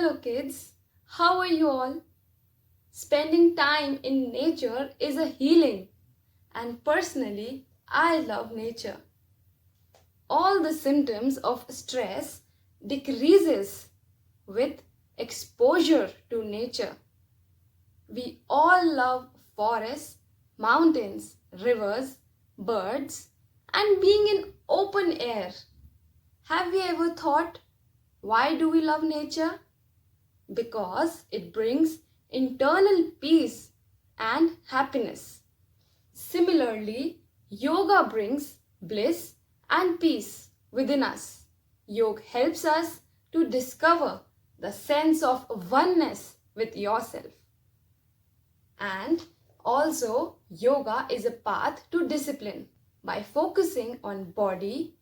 Hello kids, how are you all? Spending time in nature is a healing, and personally, I love nature. All the symptoms of stress decreases with exposure to nature. We all love forests, mountains, rivers, birds, and being in open air. Have we ever thought, why do we love nature? Because it brings internal peace and happiness. Similarly, yoga brings bliss and peace within us. Yoga helps us to discover the sense of oneness with yourself. And also, yoga is a path to discipline. By focusing on body,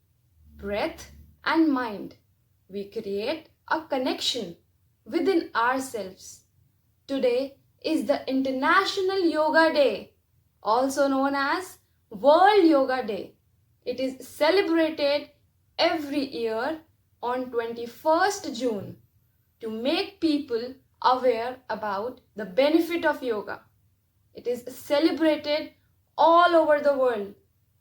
breath, and mind, we create a connection within ourselves. Today is the International Yoga Day, also known as World Yoga Day. It is celebrated every year on 21st June to make people aware about the benefit of yoga. It is celebrated all over the world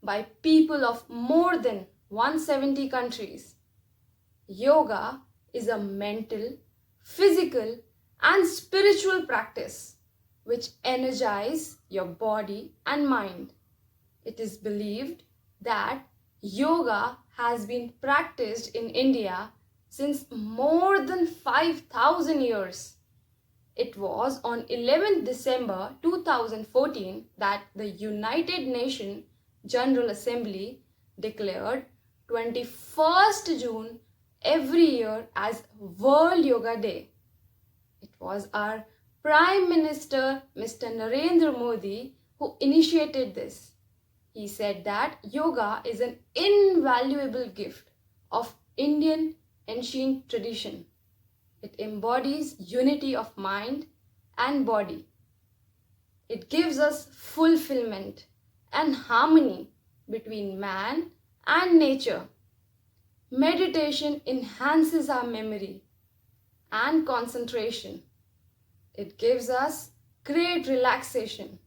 by people of more than 170 countries. Yoga is a mental, physical, and spiritual practice which energize your body and mind. It is believed that yoga has been practiced in India since more than 5,000 years. It was on 11th December 2014 that the United Nations General Assembly declared 21st June every year as World Yoga Day. It was our Prime Minister, Mr. Narendra Modi, who initiated this. He said that yoga is an invaluable gift of Indian ancient tradition. It embodies unity of mind and body. It gives us fulfillment and harmony between man and nature. Meditation enhances our memory and concentration. It gives us great relaxation.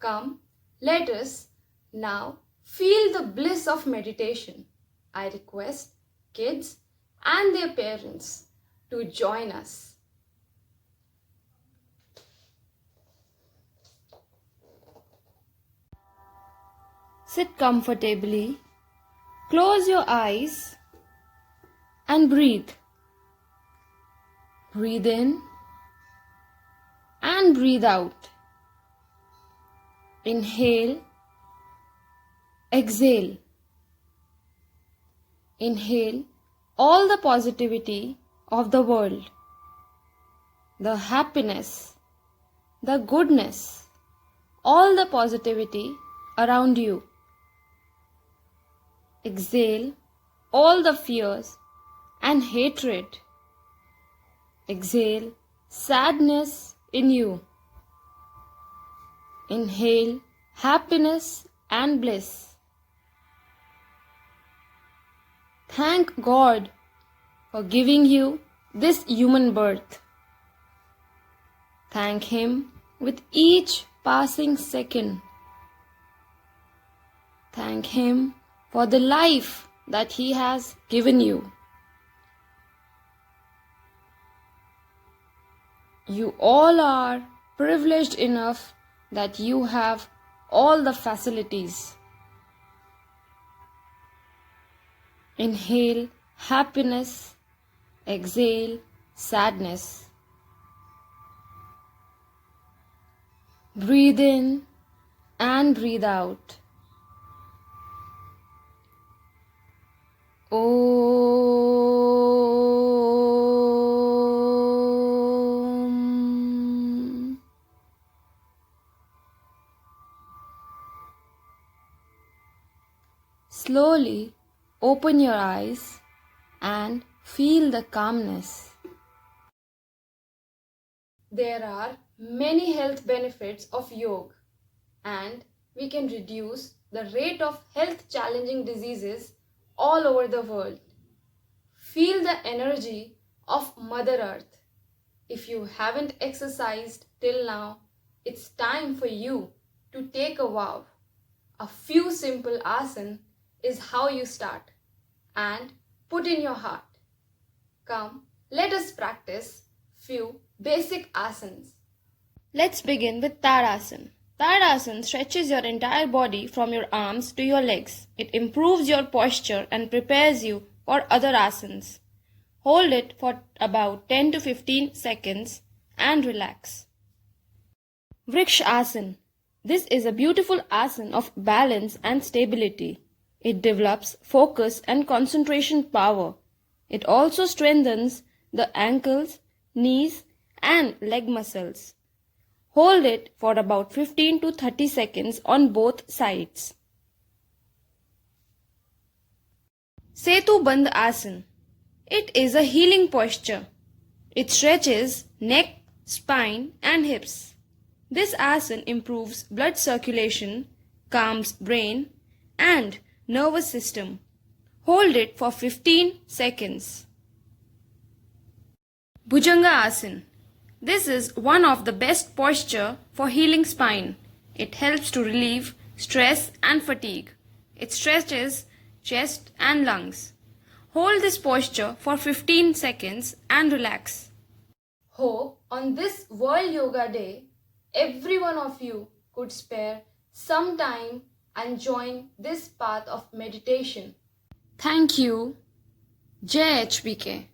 Come, let us now feel the bliss of meditation. I request kids and their parents to join us. Sit comfortably, close your eyes and breathe. Breathe in and breathe out. Inhale, exhale. Inhale all the positivity of the world, the happiness, the goodness, all the positivity around you. Exhale all the fears and hatred. Exhale sadness in you. Inhale happiness and bliss. Thank God for giving you this human birth. Thank Him with each passing second. Thank Him for the life that He has given you. You all are privileged enough that you have all the facilities. Inhale happiness, exhale sadness. Breathe in and breathe out. Om. Slowly open your eyes and feel the calmness. There are many health benefits of yoga, and we can reduce the rate of health challenging diseases all over the world. Feel the energy of Mother Earth. If you haven't exercised till now, it's time for you to take a vow. A few simple asana is how you start. And put in your heart. Come, let us practice few basic asanas. Let's begin with Tadasana. Tadasana stretches your entire body from your arms to your legs. It improves your posture and prepares you for other asanas. Hold it for about 10 to 15 seconds and relax. Vrikshasana. This is a beautiful asana of balance and stability. It develops focus and concentration power. It also strengthens the ankles, knees, and leg muscles. Hold it for about 15 to 30 seconds on both sides. Setu Bandh Asana. It is a healing posture. It stretches neck, spine, and hips. This asana improves blood circulation, calms brain, and nervous system. Hold it for 15 seconds. Bhujanga Asana. This is one of the best posture for healing spine. It helps to relieve stress and fatigue. It stretches chest and lungs. Hold this posture for 15 seconds and relax. Hope on this World Yoga Day, every one of you could spare some time and join this path of meditation. Thank you. Jai HBK.